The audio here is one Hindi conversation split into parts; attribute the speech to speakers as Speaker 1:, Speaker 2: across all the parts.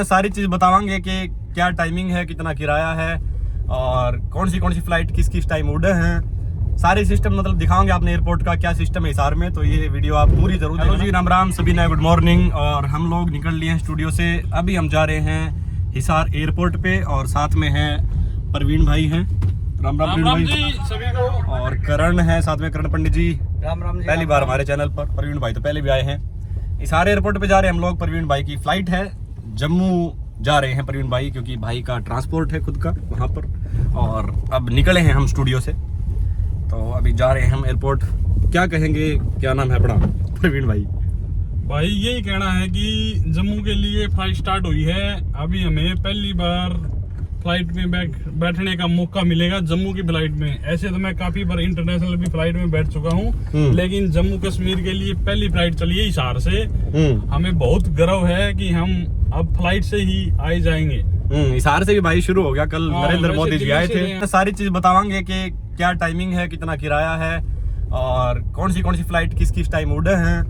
Speaker 1: सारी चीज बतावांगे कि क्या टाइमिंग है, कितना किराया है और कौन सी फ्लाइट किस किस टाइम उड़े हैं, सारे सिस्टम मतलब दिखाओगे आपने एयरपोर्ट का क्या सिस्टम है हिसार में। तो ये वीडियो आप पूरी जरूर देखो जी। राम राम सभी ने, गुड मॉर्निंग। और हम लोग निकल लिए हैं स्टूडियो से, अभी हम जा रहे हैं हिसार एयरपोर्ट पे और साथ में है प्रवीण भाई हैं। राम राम प्रवीण भाई सभी को। और करण है साथ में, करण पंडित जी।
Speaker 2: राम राम जी।
Speaker 1: पहली बार हमारे चैनल पर, प्रवीण भाई तो पहले भी आए हैं। हिसार एयरपोर्ट पे जा रहे हैं हम लोग। प्रवीण भाई की फ्लाइट है, जम्मू जा रहे हैं प्रवीण भाई, क्योंकि भाई का ट्रांसपोर्ट है खुद का वहाँ पर। और अब निकले हैं हम स्टूडियो से, तो अभी जा रहे हैं हम एयरपोर्ट। क्या कहेंगे, क्या नाम है अपना प्रवीण भाई?
Speaker 3: भाई यही कहना है कि जम्मू के लिए फ्लाइट स्टार्ट हुई है। अभी हमें पहली बार फ्लाइट में बैठने का मौका मिलेगा जम्मू की फ्लाइट में। ऐसे तो मैं काफी बार इंटरनेशनल भी फ्लाइट में बैठ चुका हूँ, लेकिन जम्मू कश्मीर के लिए पहली फ्लाइट चली है हिसार से। हमें बहुत गर्व है कि हम अब फ्लाइट से ही आए जाएंगे।
Speaker 1: हिसार से भी भाई शुरू हो गया। कल नरेंद्र मोदी जी आए थे। सारी चीज बतावांगे कि क्या टाइमिंग है, कितना किराया है और कौन सी फ्लाइट किस किस टाइम उड़े हैं,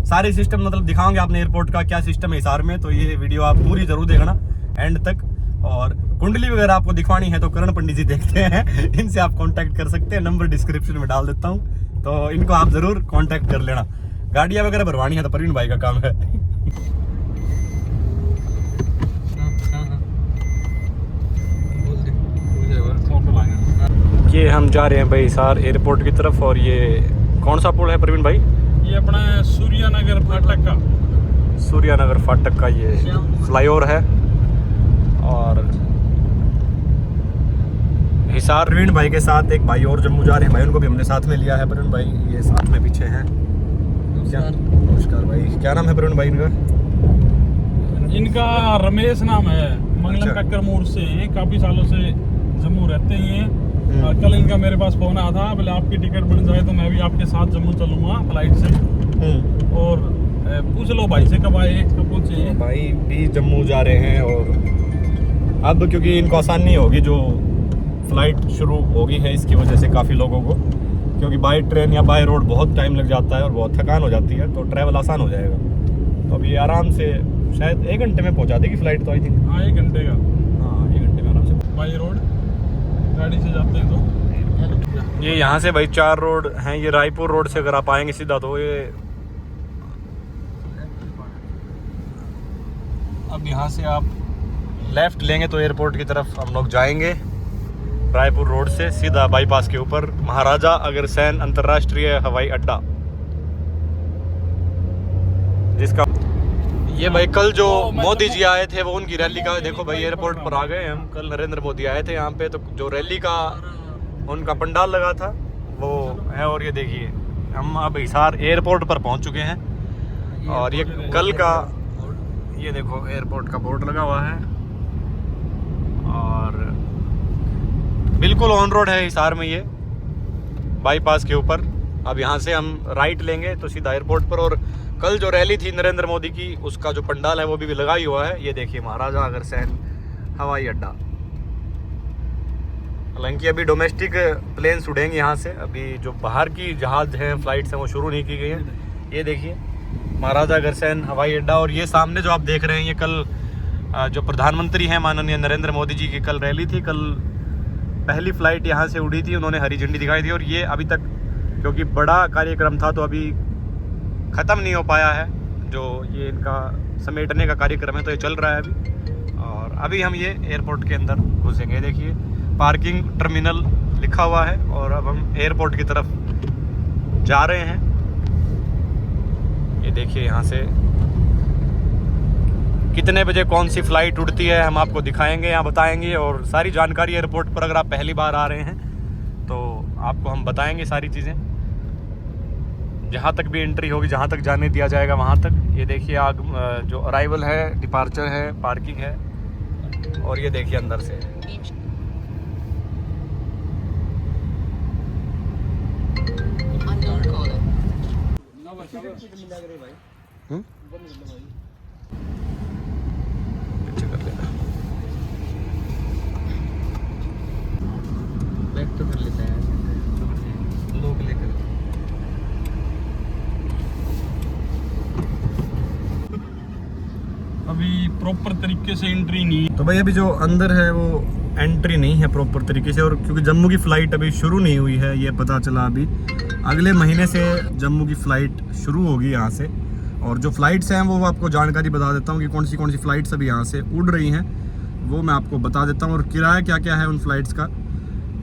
Speaker 1: सारे सिस्टम मतलब दिखाओगे आपने एयरपोर्ट का क्या सिस्टम है हिसार में। तो ये वीडियो आप पूरी जरूर देखना एंड तक। और कुंडली वगैरह आपको दिखवानी है तो करण पंडित जी देखते हैं, इनसे आप कांटेक्ट कर सकते हैं। नंबर डिस्क्रिप्शन में डाल देता हूँ, तो इनको आप जरूर कांटेक्ट कर लेना। गाड़ियाँ वगैरह भरवानी है तो प्रवीण भाई का काम है। ये हम जा रहे हैं भाई हिसार एयरपोर्ट की तरफ। और ये कौन सा पुल है प्रवीण भाई?
Speaker 3: ये अपना सूर्यनगर
Speaker 1: फाटक का ये फ्लाईओवर है। और हिसार प्रवीण भाई के साथ एक भाई और जम्मू जा रहे हैं भाई, उनको भी हमने साथ में लिया है। प्रवीण भाई ये साथ में पीछे हैं। नमस्कार भाई, क्या नाम है प्रवीण भाई इनका?
Speaker 3: इनका रमेश नाम है, मंगलम कक्कर मोड़ से हैं, काफी सालों से जम्मू रहते ही हैं। कल इनका मेरे पास फोन आया था, बोले आपकी टिकट बन जाए तो मैं भी आपके साथ जम्मू चलूंगा फ्लाइट से। और पूछ लो भाई से कब आए, कब पहुंचे हैं।
Speaker 1: भाई भी जम्मू जा रहे हैं और अब क्योंकि इनको आसानी होगी, जो फ्लाइट शुरू होगी है इसकी वजह से काफ़ी लोगों को, क्योंकि बाय ट्रेन या बाय रोड बहुत टाइम लग जाता है और बहुत थकान हो जाती है, तो ट्रैवल आसान हो जाएगा। तो अब ये आराम से शायद 1 घंटे में पहुंचा देगी फ्लाइट, तो आई थिंक।
Speaker 3: हाँ 1 घंटे का।
Speaker 1: हाँ 1 घंटे में आराम से।
Speaker 3: बाई रोड गाड़ी से जाते हैं तो
Speaker 1: ये यहाँ से भाई 4 रोड हैं। ये रायपुर रोड से अगर आप आएंगे सीधा तो ये अब यहाँ से आप लेफ्ट लेंगे तो एयरपोर्ट की तरफ हम लोग जाएंगे। रायपुर रोड से सीधा बाईपास के ऊपर महाराजा अग्रसेन अंतर्राष्ट्रीय हवाई अड्डा, जिसका ये भाई कल जो मोदी जी आए थे वो उनकी रैली का देखो भाई, एयरपोर्ट पर आ गए हम। कल नरेंद्र मोदी आए थे यहाँ पे, तो जो रैली का उनका पंडाल लगा था वो है। और ये देखिए हम अब हिसार एयरपोर्ट पर पहुँच चुके हैं। और ये कल का, ये देखो एयरपोर्ट का बोर्ड लगा हुआ है और बिल्कुल ऑन रोड है हिसार में, ये बाईपास के ऊपर। अब यहाँ से हम राइट लेंगे तो सीधा एयरपोर्ट पर। और कल जो रैली थी नरेंद्र मोदी की, उसका जो पंडाल है वो भी लगा ही हुआ है। ये देखिए महाराजा अग्रसेन हवाई अड्डा। हालांकि अभी डोमेस्टिक प्लेन्स उड़ेंगे यहाँ से, अभी जो बाहर की जहाज हैं फ्लाइट्स हैं वो शुरू नहीं की गई हैं। ये देखिए महाराजा अग्रसेन हवाई अड्डा। और ये सामने जो आप देख रहे हैं, ये कल जो प्रधानमंत्री हैं माननीय नरेंद्र मोदी जी की कल रैली थी। कल पहली फ्लाइट यहाँ से उड़ी थी, उन्होंने हरी झंडी दिखाई थी। और ये अभी तक क्योंकि बड़ा कार्यक्रम था तो अभी ख़त्म नहीं हो पाया है, जो ये इनका समेटने का कार्यक्रम है, तो ये चल रहा है अभी। और अभी हम ये एयरपोर्ट के अंदर घुसेंगे। देखिए पार्किंग टर्मिनल लिखा हुआ है और अब हम एयरपोर्ट की तरफ जा रहे हैं। ये देखिए यहाँ से कितने बजे कौन सी फ्लाइट उड़ती है हम आपको दिखाएंगे, यहाँ बताएंगे। और सारी जानकारी एयरपोर्ट पर अगर आप पहली बार आ रहे हैं तो आपको हम बताएंगे सारी चीज़ें, जहाँ तक भी एंट्री होगी, जहाँ तक जाने दिया जाएगा वहाँ तक। ये देखिए जो अराइवल है, डिपार्चर है, पार्किंग है। और ये देखिए अंदर से
Speaker 2: बैक तो कर लेते हैं लोग लेकर।
Speaker 3: अभी प्रॉपर तरीके तरीके से एंट्री नहीं है।
Speaker 1: तो भाई अभी जो अंदर है वो एंट्री नहीं है प्रॉपर तरीके से, और क्योंकि जम्मू की फ़्लाइट अभी शुरू नहीं हुई है, ये पता चला अभी अगले महीने से जम्मू की फ़्लाइट शुरू होगी यहाँ से। और जो फ़्लाइट्स हैं वो आपको जानकारी बता देता हूँ कि कौन सी फ़्लाइट्स अभी यहाँ से उड़ रही हैं, वो मैं आपको बता देता हूँ, और किराया क्या क्या है उन फ़्लाइट्स का।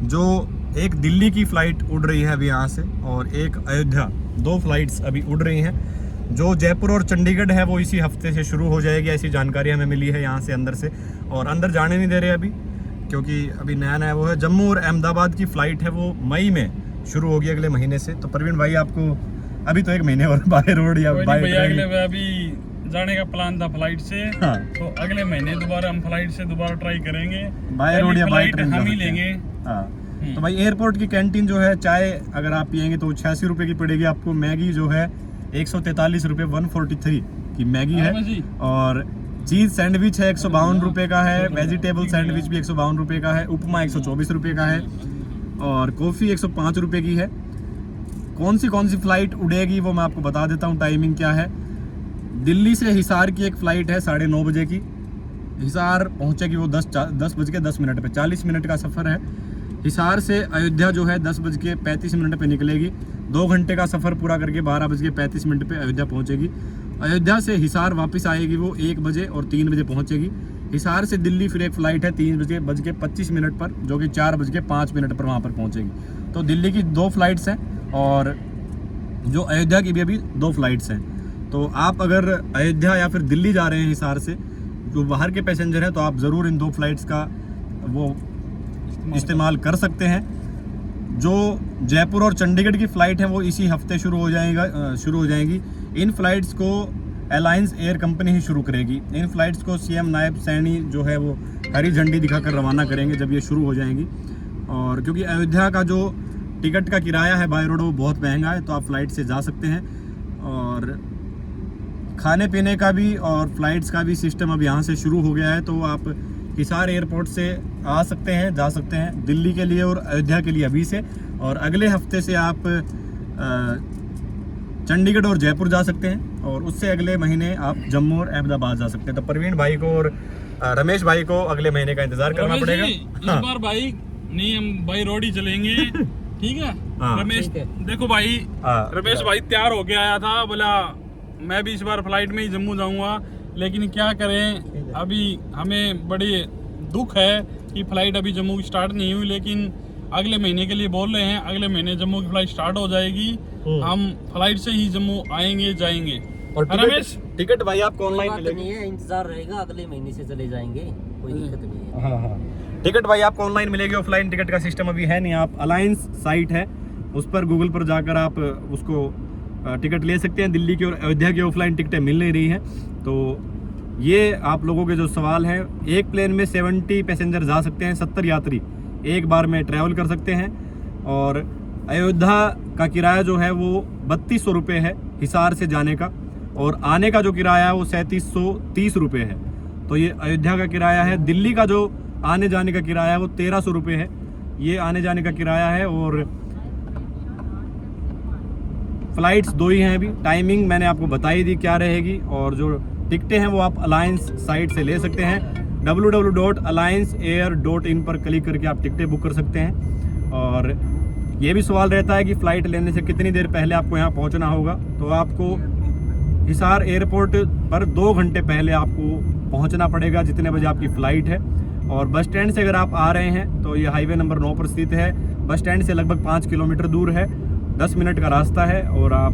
Speaker 1: जो एक दिल्ली की फ़्लाइट उड़ रही है अभी यहाँ से, और एक अयोध्या, 2 फ़्लाइट्स अभी उड़ रही हैं। जो जयपुर और चंडीगढ़ है वो इसी हफ्ते से शुरू हो जाएगी, ऐसी जानकारी हमें मिली है यहाँ से अंदर से। और अंदर जाने नहीं दे रहे अभी, क्योंकि अभी नया नया वो है। जम्मू और अहमदाबाद की फ़्लाइट है वो मई में शुरू होगी, अगले महीने से। तो प्रवीण भाई आपको अभी तो 1 महीने और बाय रोड या बाय
Speaker 3: अगले अभी जाने का प्लान था फ्लाइट से।
Speaker 1: हाँ।
Speaker 3: तो अगले महीने दोबारा हम फ्लाइट से दोबारा ट्राई करेंगे,
Speaker 1: बाय रोड या बाय ट्रेन
Speaker 3: हम ही लेंगे।
Speaker 1: हाँ। तो भाई एयरपोर्ट की कैंटीन जो है, चाय अगर आप पियेंगे तो 86 रुपये की पड़ेगी आपको। मैगी जो है 143 रुपये, 143 की मैगी है। और चीज़ सैंडविच है 152 रुपये का है। वेजिटेबल सैंडविच भी 152 रुपये का है। उपमा 124 रुपये का है। और कॉफ़ी 105 रुपये की है। कौन सी फ़्लाइट उड़ेगी वो मैं आपको बता देता हूँ, टाइमिंग क्या है। दिल्ली से हिसार की एक फ़्लाइट है 9:30 बजे की। हिसार पहुँचेगी वो 10:10 पे, 40 मिनट का सफ़र है। हिसार से अयोध्या जो है 10:35 पे निकलेगी। 2 घंटे का सफ़र पूरा करके 12:35 पे अयोध्या पहुँचेगी। अयोध्या से हिसार वापस आएगी वो 1 बजे और 3 बजे पहुँचेगी। हिसार से दिल्ली फिर एक फ़्लाइट है 3:25 पर, जो कि 4:05 पर वहाँ पर पहुँचेगी। तो दिल्ली की 2 फ़्लाइट्स हैं, और जो अयोध्या की भी अभी 2 फ़्लाइट्स हैं। तो आप अगर अयोध्या या फिर दिल्ली जा रहे हैं हिसार से, जो बाहर के पैसेंजर हैं, तो आप ज़रूर इन 2 फ़्लाइट्स का वो इस्तेमाल कर सकते हैं। जो जयपुर और चंडीगढ़ की फ़्लाइट है वो इसी हफ्ते शुरू हो जाएंगी। इन फ़्लाइट्स को अलायंस एयर कंपनी ही शुरू करेगी। इन फ़्लाइट्स को सीएम नायब सैनी जो है वो हरी झंडी दिखाकर रवाना करेंगे जब ये शुरू हो जाएंगी। और क्योंकि अयोध्या का जो टिकट का किराया है बाय रोड वो बहुत महंगा है, तो आप फ़्लाइट से जा सकते हैं। और खाने पीने का भी और फ़्लाइट्स का भी सिस्टम अब यहाँ से शुरू हो गया है। तो आप हिसार एयरपोर्ट से आ सकते हैं, जा सकते हैं दिल्ली के लिए और अयोध्या के लिए अभी से। और अगले हफ्ते से आप चंडीगढ़ और जयपुर जा सकते हैं, और उससे अगले महीने आप जम्मू और अहमदाबाद जा सकते हैं। तो प्रवीण भाई को और रमेश भाई को अगले महीने का इंतजार करना पड़ेगा।
Speaker 3: इस बार भाई नहीं, हम बाई रोड ही चलेंगे। ठीक है रमेश, देखो भाई रमेश भाई तैयार होके आया था, बोला मैं भी इस बार फ्लाइट में ही जम्मू जाऊंगा, लेकिन क्या करें, अभी हमें बड़ी दुख है कि फ्लाइट अभी जम्मू की स्टार्ट नहीं हुई। लेकिन अगले महीने के लिए बोल रहे हैं, अगले महीने जम्मू की फ्लाइट स्टार्ट हो जाएगी, हम फ्लाइट से ही जम्मू आएंगे जाएंगे।
Speaker 1: और रमेश टिकट भाई आपको ऑनलाइन मिलेगी,
Speaker 2: नहीं है, इंतजार रहेगा, अगले महीने से चले जाएंगे, कोई दिक्कत नहीं है।
Speaker 1: हाँ। टिकट भाई आपको ऑनलाइन मिलेगी, ऑफलाइन टिकट का सिस्टम अभी है नहीं। आप अलायंस साइट है उस पर गूगल पर जाकर आप उसको टिकट ले सकते हैं। दिल्ली की और अयोध्या की ऑफलाइन टिकटें मिल नहीं रही हैं। तो ये आप लोगों के जो सवाल हैं, एक प्लेन में 70 पैसेंजर जा सकते हैं, 70 यात्री एक बार में ट्रैवल कर सकते हैं। और अयोध्या का किराया जो है वो 3200 रुपये है हिसार से जाने का, और आने का जो किराया है वो 3730 रुपये है। तो ये अयोध्या का किराया है। दिल्ली का जो आने जाने का किराया है वो 1300 रुपये है, ये आने जाने का किराया है। और फ़्लाइट्स 2 ही हैं अभी। टाइमिंग मैंने आपको बताई दी क्या रहेगी, और जो टिकटें हैं वो आप अलायंस साइट से ले सकते हैं। www.allianceair.in पर क्लिक करके आप टिकटें बुक कर सकते हैं। और ये भी सवाल रहता है कि फ़्लाइट लेने से कितनी देर पहले आपको यहाँ पहुँचना होगा। तो आपको हिसार एयरपोर्ट पर 2 घंटे पहले आपको पहुँचना पड़ेगा, जितने बजे आपकी फ़्लाइट है। और बस स्टैंड से अगर आप आ रहे हैं तो ये हाईवे नंबर 9 पर स्थित है। बस स्टैंड से लगभग 5 किलोमीटर दूर है, 10 मिनट का रास्ता है, और आप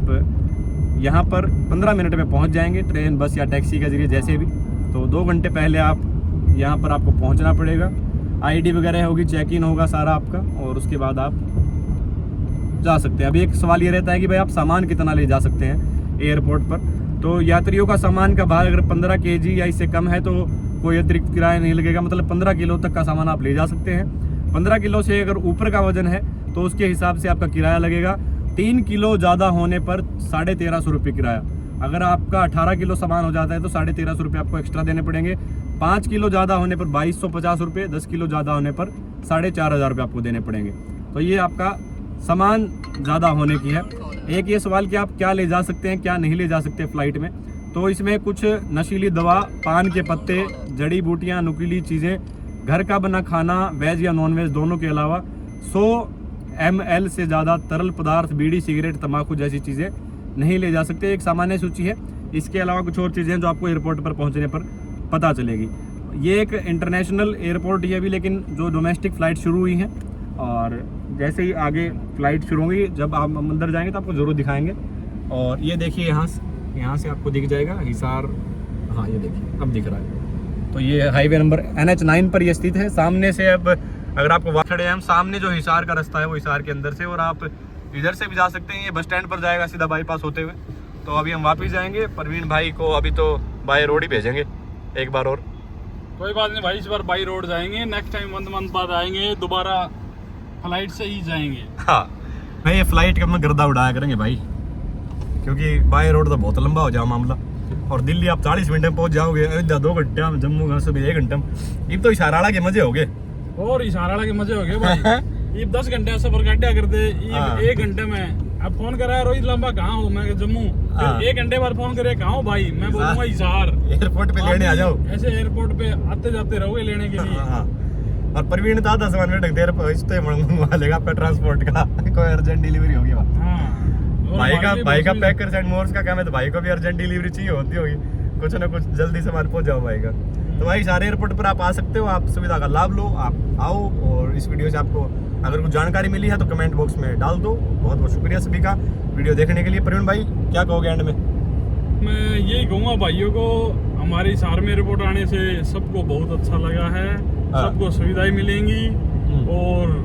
Speaker 1: यहाँ पर 15 मिनट में पहुँच जाएंगे, ट्रेन, बस या टैक्सी के जरिए जैसे भी। तो 2 घंटे पहले आप यहाँ पर आपको पहुँचना पड़ेगा। आईडी वगैरह होगी, चेक इन होगा सारा आपका, और उसके बाद आप जा सकते हैं। अभी एक सवाल ये रहता है कि भाई आप सामान कितना ले जा सकते हैं एयरपोर्ट पर। तो यात्रियों का सामान का भार अगर 15 kg या इससे कम है तो कोई अतिरिक्त किराया नहीं लगेगा, मतलब 15 किलो तक का सामान आप ले जा सकते हैं। 15 किलो से अगर ऊपर का वजन है तो उसके हिसाब से आपका किराया लगेगा। 3 किलो ज़्यादा होने पर 1350 रुपये किराया। अगर आपका 18 किलो सामान हो जाता है तो 1350 रुपये आपको एक्स्ट्रा देने पड़ेंगे। 5 किलो ज़्यादा होने पर 2250 रुपये, 10 किलो ज़्यादा होने पर 4500 रुपये आपको देने पड़ेंगे। तो ये आपका सामान ज़्यादा होने की है। एक ये सवाल कि आप क्या ले जा सकते हैं, क्या नहीं ले जा सकते फ़्लाइट में। तो इसमें कुछ नशीली दवा, पान के पत्ते, जड़ी बूटियां, नुकीली चीज़ें, घर का बना खाना वेज या नॉन वेज दोनों के अलावा 100 ml से ज़्यादा तरल पदार्थ, बीड़ी, सिगरेट, तंबाकू जैसी चीज़ें नहीं ले जा सकते। एक सामान्य सूची है। इसके अलावा कुछ और चीज़ें जो आपको एयरपोर्ट पर पहुंचने पर पता चलेगी। ये एक इंटरनेशनल एयरपोर्ट ही है अभी, लेकिन जो डोमेस्टिक फ़्लाइट शुरू हुई हैं और जैसे ही आगे फ़्लाइट शुरू होंगी, जब आप अंदर जाएंगे तो आपको ज़रूर दिखाएंगे। और ये देखिए यहाँ से आपको दिख जाएगा हिसार। हाँ ये देखिए अब दिख रहा है। तो ये हाईवे नंबर NH9 पर ये स्थित है। सामने से अब अगर आपको वहाँ खड़े हैं हम, सामने जो हिसार का रास्ता है वो हिसार के अंदर से, और आप इधर से भी जा सकते हैं। ये बस स्टैंड पर जाएगा सीधा बाईपास होते हुए। तो अभी हम वापस जाएंगे। प्रवीण भाई को अभी तो बाय रोड ही भेजेंगे एक बार और।
Speaker 3: कोई बात नहीं भाई, इस बार बाई रोड जाएंगे, नेक्स्ट टाइम 1 मंथ बाद आएंगे, दोबारा फ्लाइट से ही जाएंगे।
Speaker 1: हाँ नहीं, ये फ्लाइट का मैं गर्दा उड़ाया करेंगे भाई, क्योंकि बाय रोड तो बहुत लंबा हो जाओ मामला। और दिल्ली आप 40 मिनट में पहुंच जाओगे, अयोध्या 2 घंटे में, जम्मू का सुबह 1 घंटे में। ये तो इशारा के मजे हो गए,
Speaker 3: और इशारा के मजे हो गए भाई। ये 10 घंटे सफर काटा करते,
Speaker 1: हाँ।
Speaker 3: 1 घंटे में अब फोन करा, रोहित लंबा कहाँ हो, मैं जम्मू।
Speaker 1: हाँ।
Speaker 3: 1 घंटे बाद फोन करे कहाँ हो भाई, मैं बोलूंगा हिसार।
Speaker 1: एयरपोर्ट पे लेने आ जाओ।
Speaker 3: ऐसे एयरपोर्ट पे आते जाते रहोगे लेने के लिए।
Speaker 1: हाँ। और प्रवीण तो आधा सामान में देर पहुंचते मंगवा लेगा आपका ट्रांसपोर्ट का। कोई अर्जेंट डिलीवरी होगी वहाँ।
Speaker 3: हाँ। और
Speaker 1: भाई का पैकर्स एंड मोर्स का काम है, तो भाई को भी अर्जेंट डिलीवरी चाहिए होती होगी, कुछ ना कुछ जल्दी सामान पहुंच जाओ भाई का। तो भाई सारे एयरपोर्ट पर आप आ सकते हो, आप सुविधा का लाभ लो, आप आओ। और इस वीडियो से आपको अगर कुछ जानकारी मिली है तो कमेंट बॉक्स में डाल दो। बहुत बहुत शुक्रिया सभी का वीडियो देखने के लिए। प्रवीण भाई क्या कहोगे एंड में?
Speaker 3: मैं यही कहूँगा भाइयों को, हमारे हिसार में एयरपोर्ट आने से सबको बहुत अच्छा लगा है।
Speaker 1: हाँ।
Speaker 3: सबको सुविधाएं मिलेंगी। और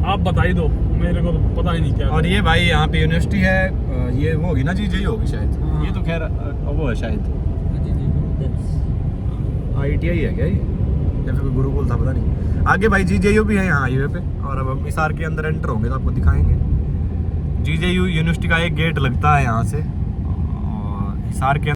Speaker 3: आप बताई दो, मेरे को तो पता ही नहीं क्या।
Speaker 1: और ये भाई यहाँ पे यूनिवर्सिटी है, ये वो होगी ना जी, यही होगी शायद।
Speaker 3: हाँ।
Speaker 1: ये तो खैर वो है शायद ITI है क्या ये, या फिर कोई गुरुकुल था, पता नहीं। आगे भाई GJU भी है यहाँ हाईवे पे। और अब हम हिसार के अंदर एंटर होंगे तो आपको दिखाएंगे। GJU यूनिवर्सिटी का एक गेट लगता है यहाँ से, और हिसार के